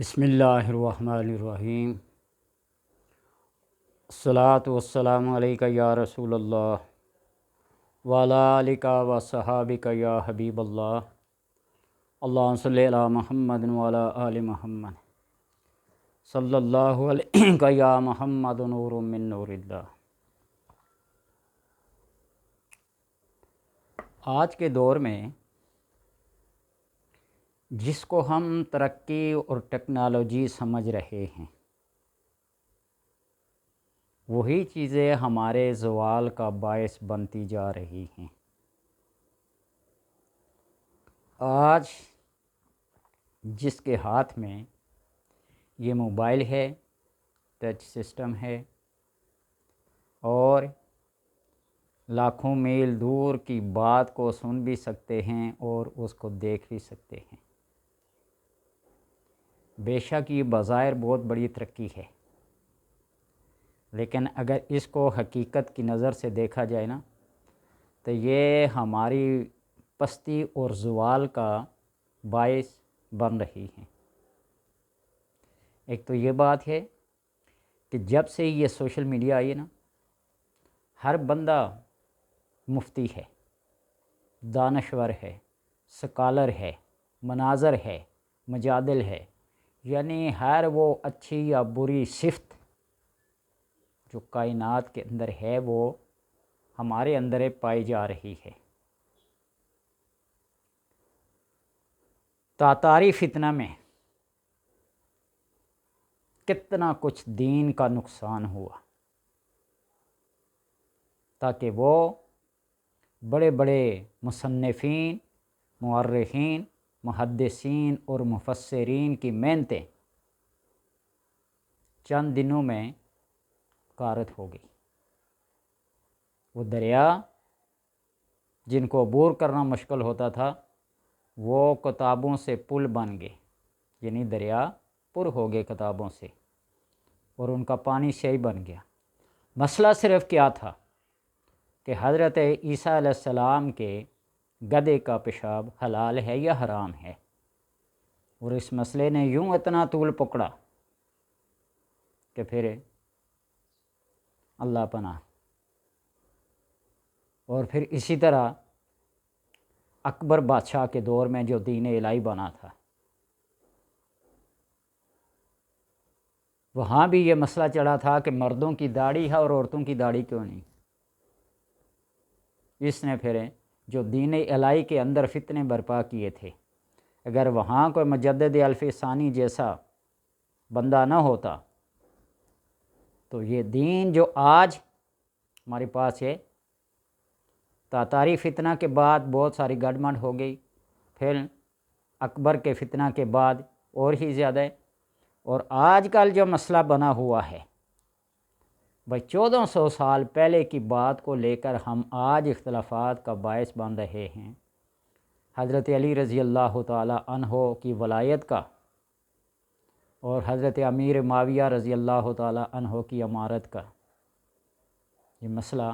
بسم اللہ الرحمن الرحیم۔ الصلاۃ والسلام علیکہ یا رسول اللہ وعلی آلک و صحابک یا حبیب اللہ۔ اللہم صلی علی محمد وعلی آل محمد صلی اللہ علیہ یا محمد نور من نور اللہ۔ آج کے دور میں جس کو ہم ترقی اور ٹیکنالوجی سمجھ رہے ہیں، وہی چیزیں ہمارے زوال کا باعث بنتی جا رہی ہیں۔ آج جس کے ہاتھ میں یہ موبائل ہے، ٹچ سسٹم ہے، اور لاکھوں میل دور کی بات کو سن بھی سکتے ہیں اور اس کو دیکھ بھی سکتے ہیں۔ بے شک یہ بظاہر بہت بڑی ترقی ہے، لیکن اگر اس کو حقیقت کی نظر سے دیکھا جائے نا، تو یہ ہماری پستی اور زوال کا باعث بن رہی ہیں۔ ایک تو یہ بات ہے کہ جب سے یہ سوشل میڈیا آئی ہے نا، ہر بندہ مفتی ہے، دانشور ہے، سکالر ہے، مناظر ہے، مجادل ہے، یعنی ہر وہ اچھی یا بری صفت جو کائنات کے اندر ہے وہ ہمارے اندر پائی جا رہی ہے۔ تاتاری فتنہ میں کتنا کچھ دین کا نقصان ہوا، تاکہ وہ بڑے بڑے مصنفین، مؤرخین، محدثین اور مفسرین کی محنتیں چند دنوں میں غارت ہو گئی۔ وہ دریا جن کو عبور کرنا مشکل ہوتا تھا، وہ کتابوں سے پل بن گئے، یعنی دریا پر ہو گئے کتابوں سے، اور ان کا پانی صحیح بن گیا۔ مسئلہ صرف کیا تھا کہ حضرت عیسیٰ علیہ السلام کے گدھے کا پیشاب حلال ہے یا حرام ہے، اور اس مسئلے نے یوں اتنا طول پکڑا کہ پھر اللہ پناہ۔ اور پھر اسی طرح اکبر بادشاہ کے دور میں جو دین الہی بنا تھا، وہاں بھی یہ مسئلہ چڑھا تھا کہ مردوں کی داڑھی ہے اور عورتوں کی داڑھی کیوں نہیں۔ اس نے پھر جو دین الہی کے اندر فتنے برپا کیے تھے، اگر وہاں کوئی مجدد الف ثانی جیسا بندہ نہ ہوتا تو یہ دین جو آج ہمارے پاس ہے، تاتاری فتنہ کے بعد بہت ساری گڑبڑ ہو گئی، پھر اکبر کے فتنہ کے بعد اور ہی زیادہ ہے، اور آج کل جو مسئلہ بنا ہوا ہے بھائی 1400 سال پہلے کی بات کو لے کر ہم آج اختلافات کا باعث بن رہے ہیں۔ حضرت علی رضی اللہ تعالی عنہ کی ولایت کا اور حضرت امیر معاویہ رضی اللہ تعالی عنہ کی امارت کا یہ مسئلہ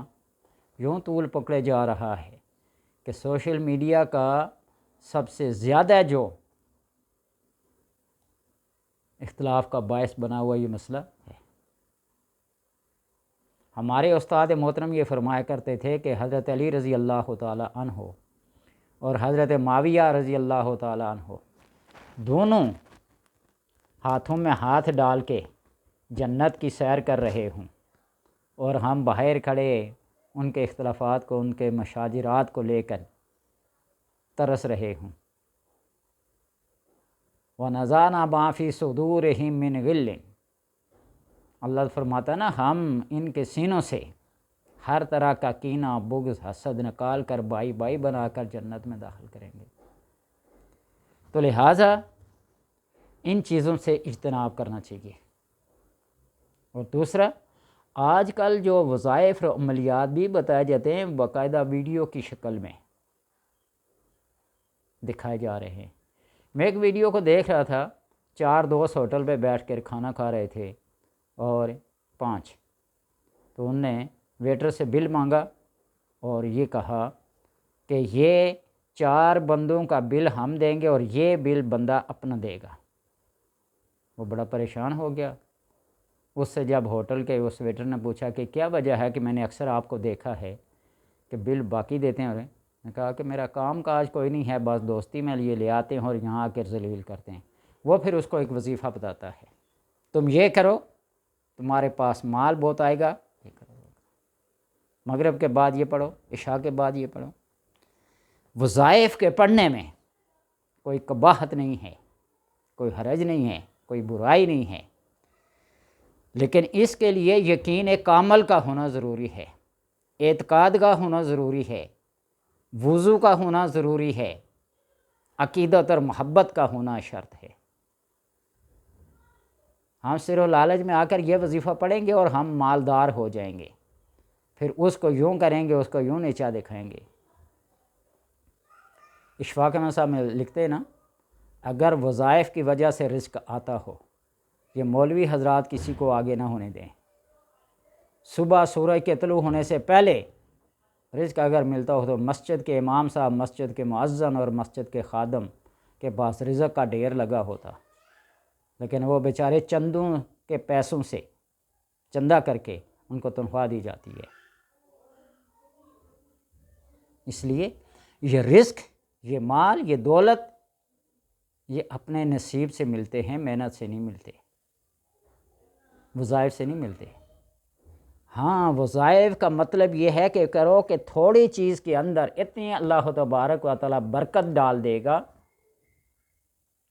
یوں طول پکڑے جا رہا ہے کہ سوشل میڈیا کا سب سے زیادہ جو اختلاف کا باعث بنا ہوا یہ مسئلہ ہے۔ ہمارے استاد محترم یہ فرمایا کرتے تھے کہ حضرت علی رضی اللہ تعالی عنہ اور حضرت معاویہ رضی اللہ تعالی عنہ دونوں ہاتھوں میں ہاتھ ڈال کے جنت کی سیر کر رہے ہوں، اور ہم باہر کھڑے ان کے اختلافات کو، ان کے مشاجرات کو لے کر ترس رہے ہوں۔ وَنَزَعْنَا مَا فِي صُدُورِهِم مِّن غِلٍّ، اللہ فرماتا نا ہم ان کے سینوں سے ہر طرح کا کینہ، بغض، حسد نکال کر بائی بائی بنا کر جنت میں داخل کریں گے۔ تو لہٰذا ان چیزوں سے اجتناب کرنا چاہیے۔ اور دوسرا، آج کل جو وظائف اور عملیات بھی بتائے جاتے ہیں باقاعدہ ویڈیو کی شکل میں دکھائے جا رہے ہیں۔ میں ایک ویڈیو کو دیکھ رہا تھا، 4 دوست ہوٹل پہ بیٹھ کر کھانا کھا رہے تھے، اور 5 تو انہوں نے ویٹر سے بل مانگا اور یہ کہا کہ یہ 4 بندوں کا بل ہم دیں گے اور یہ بل بندہ اپنا دے گا۔ وہ بڑا پریشان ہو گیا۔ اس سے جب ہوٹل کے اس ویٹر نے پوچھا کہ کیا وجہ ہے کہ میں نے اکثر آپ کو دیکھا ہے کہ بل باقی دیتے ہیں، نے کہا کہ میرا کام کاج کوئی نہیں ہے، بس دوستی میں لیے لے آتے ہیں اور یہاں آ کر ذلیل کرتے ہیں۔ وہ پھر اس کو ایک وظیفہ بتاتا ہے، تم یہ کرو، تمہارے پاس مال بہت آئے گا، یہ کرو، مغرب کے بعد یہ پڑھو، عشاء کے بعد یہ پڑھو۔ وظائف کے پڑھنے میں کوئی قباحت نہیں ہے، کوئی حرج نہیں ہے، کوئی برائی نہیں ہے، لیکن اس کے لیے یقین کامل کا ہونا ضروری ہے، اعتقاد کا ہونا ضروری ہے، وضو کا ہونا ضروری ہے، عقیدت اور محبت کا ہونا شرط ہے۔ ہم صرف لالچ میں آ کر یہ وظیفہ پڑھیں گے اور ہم مالدار ہو جائیں گے، پھر اس کو یوں کریں گے، اس کو یوں نیچا دکھائیں گے۔ اشفاق احمد صاحب میں لکھتے ہیں نا، اگر وظائف کی وجہ سے رزق آتا ہو، یہ مولوی حضرات کسی کو آگے نہ ہونے دیں۔ صبح سورج کے طلوع ہونے سے پہلے رزق اگر ملتا ہو تو مسجد کے امام صاحب، مسجد کے مؤذن اور مسجد کے خادم کے پاس رزق کا ڈھیر لگا ہوتا، لیکن وہ بیچارے چندوں کے پیسوں سے چندہ کر کے ان کو تنخواہ دی جاتی ہے۔ اس لیے یہ رزق، یہ مال، یہ دولت، یہ اپنے نصیب سے ملتے ہیں، محنت سے نہیں ملتے، وظائف سے نہیں ملتے۔ ہاں، وظائف کا مطلب یہ ہے کہ کرو کہ تھوڑی چیز کے اندر اتنی اللہ تبارک و تعالیٰ برکت ڈال دے گا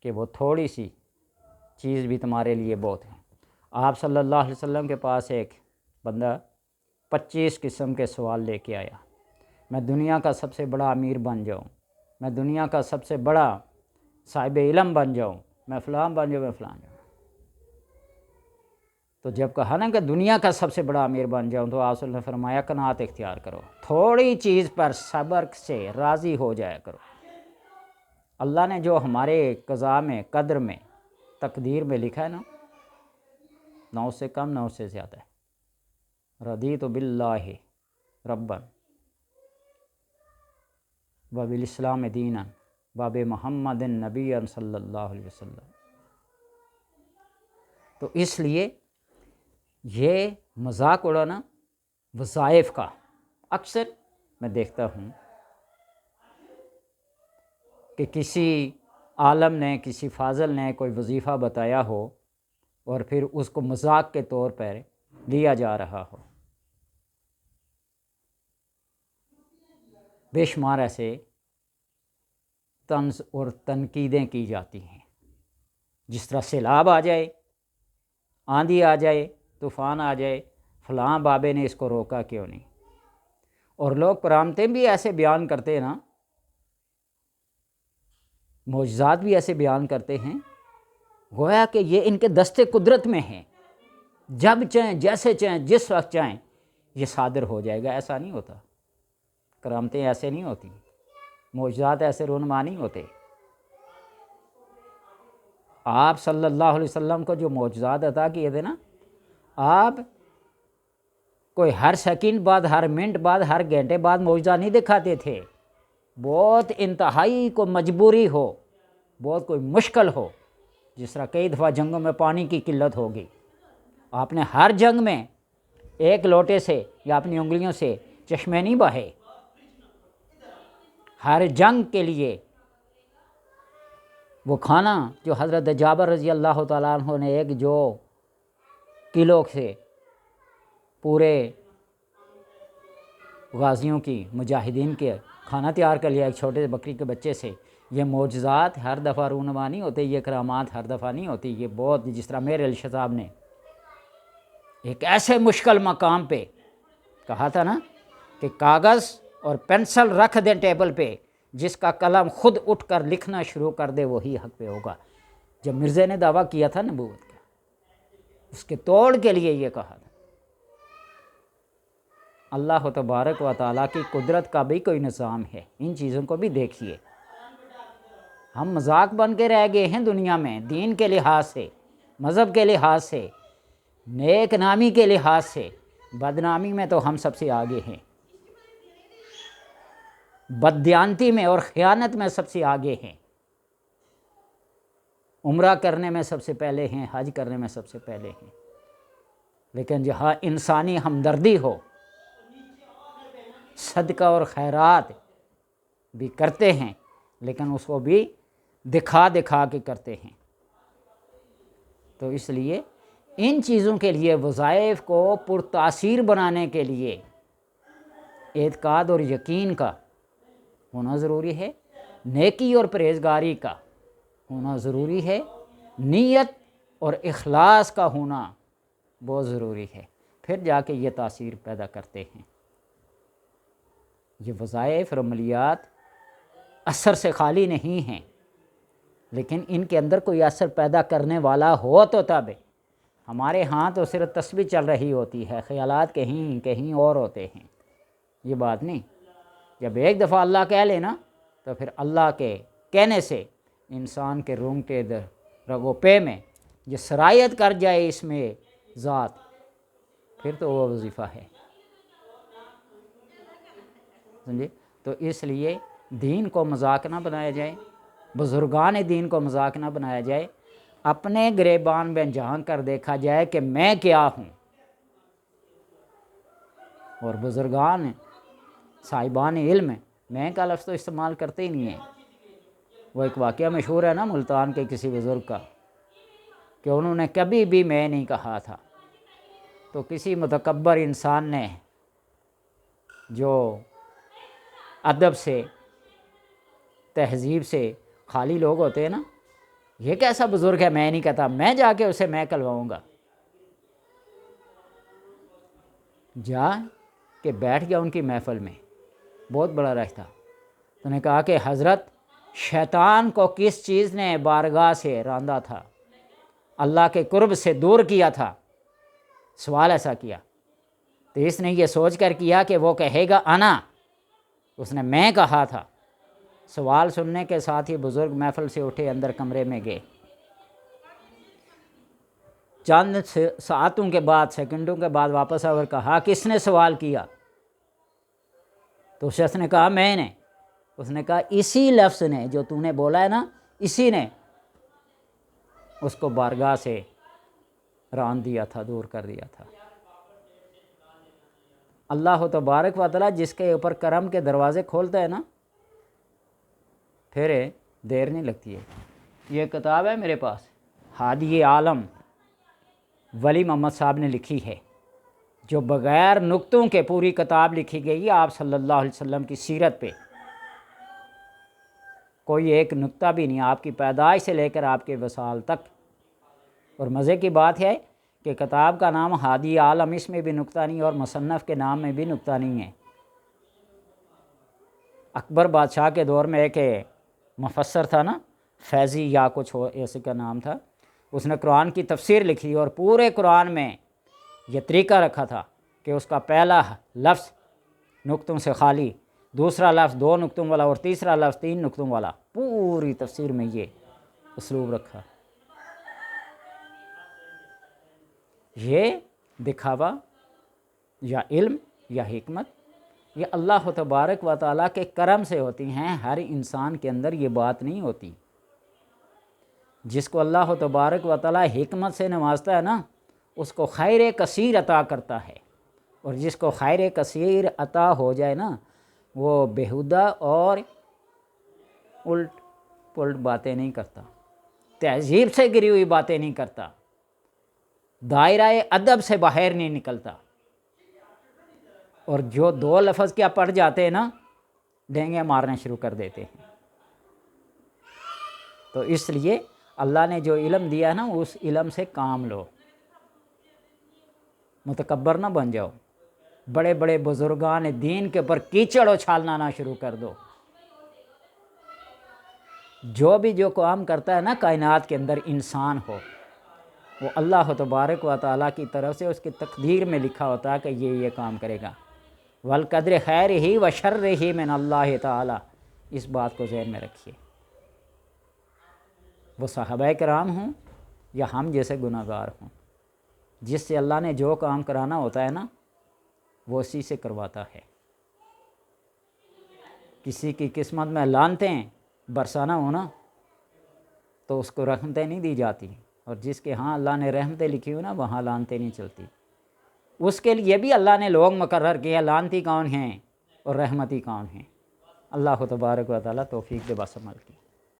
کہ وہ تھوڑی سی چیز بھی تمہارے لیے بہت ہے۔ آپ صلی اللہ علیہ وسلم کے پاس ایک بندہ 25 قسم کے سوال لے کے آیا، میں دنیا کا سب سے بڑا امیر بن جاؤں، میں دنیا کا سب سے بڑا صاحب علم بن جاؤں، میں فلاں بن جاؤں، میں فلاں جاؤں۔ تو جب کہا نا کہ دنیا کا سب سے بڑا امیر بن جاؤں، تو آپ صلی اللہ علیہ وسلم نے فرمایا قناعت اختیار کرو، تھوڑی چیز پر صبر سے راضی ہو جایا کرو۔ اللہ نے جو ہمارے قضاء میں، قدر میں، تقدیر میں لکھا ہے نا، نہ اس سے کم نہ اس سے زیادہ ہے۔ رضیت باللہ ربا وبالاسلام دینا وب محمد نبی صلی اللہ علیہ وسلم۔ تو اس لیے یہ مذاق اڑانا وظائف کا، اکثر میں دیکھتا ہوں کہ کسی عالم نے، کسی فاضل نے کوئی وظیفہ بتایا ہو اور پھر اس کو مذاق کے طور پر لیا جا رہا ہو۔ بے شمار ایسے طنز اور تنقیدیں کی جاتی ہیں، جس طرح سیلاب آ جائے، آندھی آ جائے، طوفان آ جائے، فلاں بابے نے اس کو روکا کیوں نہیں۔ اور لوگ کرامتیں بھی ایسے بیان کرتے ہیں نا، معجزات بھی ایسے بیان کرتے ہیں، گویا کہ یہ ان کے دستے قدرت میں ہیں، جب چاہیں، جیسے چاہیں، جس وقت چاہیں یہ صادر ہو جائے گا۔ ایسا نہیں ہوتا، کرامتیں ایسے نہیں ہوتی، معجزات ایسے رونما نہیں ہوتے۔ آپ صلی اللہ علیہ وسلم کو جو معجزات عطا کیے تھے نا، آپ کوئی ہر سیکنڈ بعد، ہر منٹ بعد، ہر گھنٹے بعد معجزہ نہیں دکھاتے تھے۔ بہت انتہائی کو مجبوری ہو، بہت کوئی مشکل ہو، جس طرح کئی دفعہ جنگوں میں پانی کی قلت ہوگی، آپ نے ہر جنگ میں ایک لوٹے سے یا اپنی انگلیوں سے چشمے نہیں بہے۔ ہر جنگ کے لیے وہ کھانا جو حضرت جابر رضی اللہ تعالیٰ عنہ نے ایک جو کلو سے پورے غازیوں کی، مجاہدین کے کھانا تیار کر لیا ایک چھوٹے سے بکری کے بچے سے، یہ معجزات ہر دفعہ رونما نہیں ہوتے، یہ کرامات ہر دفعہ نہیں ہوتی۔ یہ بہت، جس طرح میرے علی شاہ صاحب نے ایک ایسے مشکل مقام پہ کہا تھا نا کہ کاغذ اور پینسل رکھ دیں ٹیبل پہ، جس کا قلم خود اٹھ کر لکھنا شروع کر دے وہی حق پہ ہوگا۔ جب مرزا نے دعویٰ کیا تھا نبوت کا، اس کے توڑ کے لیے یہ کہا تھا۔ اللہ تبارک و تعالیٰ کی قدرت کا بھی کوئی نظام ہے، ان چیزوں کو بھی دیکھیے۔ ہم مذاق بن کے رہ گئے ہیں دنیا میں، دین کے لحاظ سے، مذہب کے لحاظ سے، نیک نامی کے لحاظ سے۔ بدنامی میں تو ہم سب سے آگے ہیں، بددیانتی میں اور خیانت میں سب سے آگے ہیں۔ عمرہ کرنے میں سب سے پہلے ہیں، حج کرنے میں سب سے پہلے ہیں، لیکن جہاں انسانی ہمدردی ہو، صدقہ اور خیرات بھی کرتے ہیں، لیکن اس کو بھی دکھا دکھا کے کرتے ہیں۔ تو اس لیے ان چیزوں کے لیے وظائف کو پرتاثیر بنانے کے لیے اعتقاد اور یقین کا ہونا ضروری ہے، نیکی اور پرہیزگاری کا ہونا ضروری ہے، نیت اور اخلاص کا ہونا بہت ضروری ہے، پھر جا کے یہ تاثیر پیدا کرتے ہیں۔ یہ وظائف اور عملیات اثر سے خالی نہیں ہیں، لیکن ان کے اندر کوئی اثر پیدا کرنے والا ہو تو تب۔ ہمارے ہاں تو صرف تسبیح چل رہی ہوتی ہے، خیالات کہیں کہیں اور ہوتے ہیں، یہ بات نہیں۔ جب ایک دفعہ اللہ کہہ لینا تو پھر اللہ کے کہنے سے انسان کے رونگٹے رگو پے میں یہ سرایت کر جائے اس میں ذات، پھر تو وہ وظیفہ ہے، سمجھے؟ تو اس لیے دین کو مذاق نہ بنایا جائے، بزرگان دین کو مذاق نہ بنایا جائے، اپنے گریبان میں جھانک کر دیکھا جائے کہ میں کیا ہوں۔ اور بزرگان صاحبان علم میں کا لفظ تو استعمال کرتے ہی نہیں ہیں۔ وہ ایک واقعہ مشہور ہے نا ملتان کے کسی بزرگ کا، کہ انہوں نے کبھی بھی میں نہیں کہا تھا، تو کسی متکبر انسان نے جو ادب سے تہذیب سے خالی لوگ ہوتے ہیں نا، یہ کیسا بزرگ ہے میں نہیں کہتا، میں جا کے اسے میں کلواؤں گا، جا کہ بیٹھ گیا ان کی محفل میں، بہت بڑا رش تھا۔ تو نے کہا کہ حضرت شیطان کو کس چیز نے بارگاہ سے راندا تھا، اللہ کے قرب سے دور کیا تھا؟ سوال ایسا کیا تو اس نے یہ سوچ کر کیا کہ وہ کہے گا انا، اس نے میں کہا تھا۔ سوال سننے کے ساتھ ہی بزرگ محفل سے اٹھے، اندر کمرے میں گئے، چند ساعتوں کے بعد، سیکنڈوں کے بعد واپس آ کر کہا کس نے سوال کیا؟ تو شخص نے کہا میں نے۔ اس نے کہا اسی لفظ نے جو تو نے بولا ہے نا، اسی نے اس کو بارگاہ سے ران دیا تھا، دور کر دیا تھا۔ اللہ تبارک و تعالیٰ جس کے اوپر کرم کے دروازے کھولتا ہے نا، پھر دیر نہیں لگتی ہے۔ یہ کتاب ہے میرے پاس، ہادی عالم ولی محمد صاحب نے لکھی ہے، جو بغیر نقطوں کے پوری کتاب لکھی گئی ہے آپ صلی اللہ علیہ وسلم کی سیرت پہ، کوئی ایک نقطہ بھی نہیں، آپ کی پیدائش سے لے کر آپ کے وصال تک۔ اور مزے کی بات ہے کہ کتاب کا نام ہادی عالم، اس میں بھی نقطہ نہیں، اور مصنف کے نام میں بھی نقطہ نہیں ہے۔ اکبر بادشاہ کے دور میں ایک مفسر تھا نا، فیضی یا کچھ ایسے کا نام تھا، اس نے قرآن کی تفسیر لکھی اور پورے قرآن میں یہ طریقہ رکھا تھا کہ اس کا پہلا لفظ نقطوں سے خالی، دوسرا لفظ 2 نقطوں والا، اور تیسرا لفظ 3 نقطوں والا، پوری تفسیر میں یہ اسلوب رکھا۔ یہ دکھاوا یا علم یا حکمت یہ اللہ تبارک و تعالیٰ کے کرم سے ہوتی ہیں، ہر انسان کے اندر یہ بات نہیں ہوتی۔ جس کو اللہ تبارک و تعالیٰ حکمت سے نوازتا ہے نا، اس کو خیر کثیر عطا کرتا ہے، اور جس کو خیر کثیر عطا ہو جائے نا، وہ بیہودہ اور الٹ پلٹ باتیں نہیں کرتا، تہذیب سے گری ہوئی باتیں نہیں کرتا، دائرہ ادب سے باہر نہیں نکلتا، اور جو 2 لفظ کیا پڑھ جاتے ہیں نا، ڈینگے مارنے شروع کر دیتے ہیں۔ تو اس لیے اللہ نے جو علم دیا ہے نا، اس علم سے کام لو، متکبر نہ بن جاؤ، بڑے بڑے بزرگان دین کے اوپر کیچڑ اچھالنا نہ شروع کر دو۔ جو کام کرتا ہے نا کائنات کے اندر انسان ہو، وہ اللہ تبارک و تعالیٰ کی طرف سے اس کی تقدیر میں لکھا ہوتا ہے کہ یہ کام کرے گا، والقدر خیرہ و شرہ من اللہ تعالیٰ، اس بات کو ذہن میں رکھیے۔ وہ صحابہ کرام ہوں یا ہم جیسے گناہ گار ہوں، جس سے اللہ نے جو کام کرانا ہوتا ہے نا، وہ اسی سے کرواتا ہے۔ کسی کی قسمت میں لانتیں برسانا ہونا، تو اس کو رحمتیں نہیں دی جاتی، اور جس کے ہاں اللہ نے رحمتیں لکھی ہوئی نا وہاں لعنتیں نہیں چلتی۔ اس کے لیے بھی اللہ نے لوگ مقرر کیے، لعنتی کون ہیں اور رحمتی کون ہیں۔ اللہ تبارک و تعالیٰ توفیق دے بس عمل کی۔